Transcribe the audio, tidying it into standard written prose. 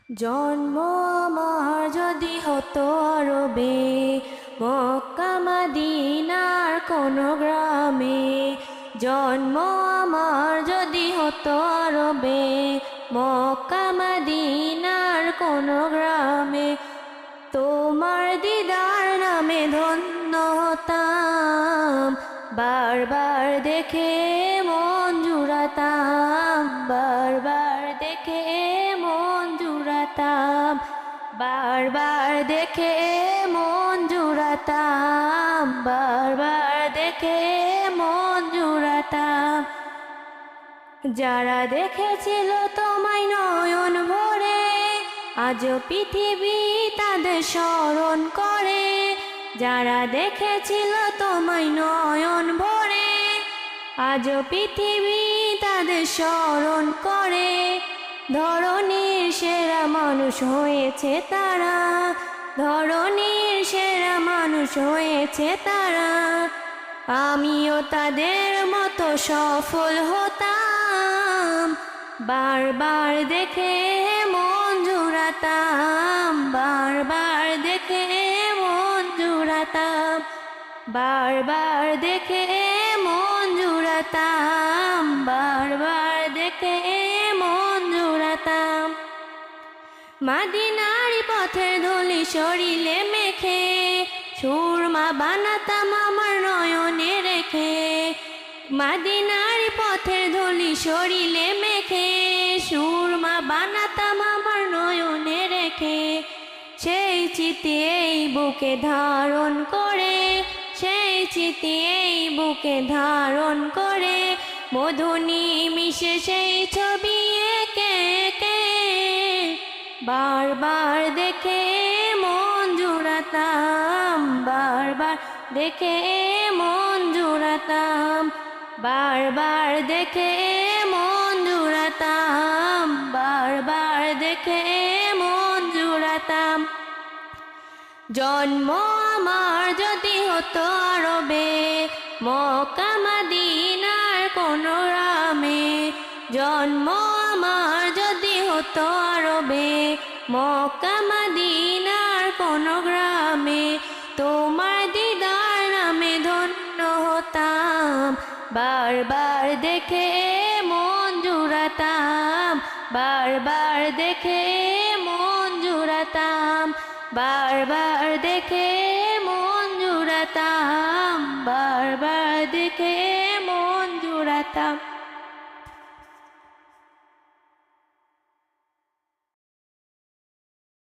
জন্ম আমার যদি হতো আরবে, মক্কা মদিনার কোন গ্রামে। জন্ম আমার যদি হতো আরবে, মক্কা মদিনার কোন গ্রামে। তোমার দিদার নামে ধন্য হতাম, বারবার দেখে মন জুড়াতাম, বারবার দেখে মন জুড়াতাম, বারবার দেখে মন জুড়াতাম, বারবার দেখে মন জুড়াতাম। যারা দেখেছিল তোমায় নয়ন ভরে, আজও পৃথিবী তাদের স্মরণ করে। যারা দেখেছিল তোমায় নয়ন ভরে, আজও পৃথিবী তাদের স্মরণ করে। ধরনীর সেরা মানুষ হয়েছে তারা, ধরনীর সেরা মানুষ হয়েছে তারা। আমিও তাদের মতো সফল হতাম, বারবার দেখে মন জুড়াতাম, বারবার দেখে মন জুড়াতাম, বারবার দেখে মন জুড়াতাম, বারবার দেখে মন জুড়াতাম। মদিনার পথের ধুলি শরীরে মেখে, সুরমা বানাতাম আমার নয়নে রেখে। মদিনার পথের ধুলি শরীরে মেখে, সুরমা বানাতাম আমার নয়নে রেখে। সেই চিঠি এই বুকে ধারণ করে, সেই চিঠি এই বুকে ধারণ করে। মধু নিমিশে সেই ছবি এঁকে এঁকে, বারবার দেখে মন জুড়াতাম, বারবার দেখে মন জুড়াতাম, বারবার দেখে মন জুড়াতাম, বারবার দেখে মন জুড়াতাম। জন্ম আমার যদি হতো আরবে, মক্কা মদিনার কোন গ্রামে। জন্ম আমার যদি হতো আরবে, মক্কা মদিনার কোন গ্রামে। তোমার দিদার নামে ধন্য হতাম, বারবার দেখে মন জুড়াতাম, বারবার দেখে মন জুড়াতাম, বারবার দেখে মন জুড়াতাম, বারবার দেখে মন জুড়াতাম।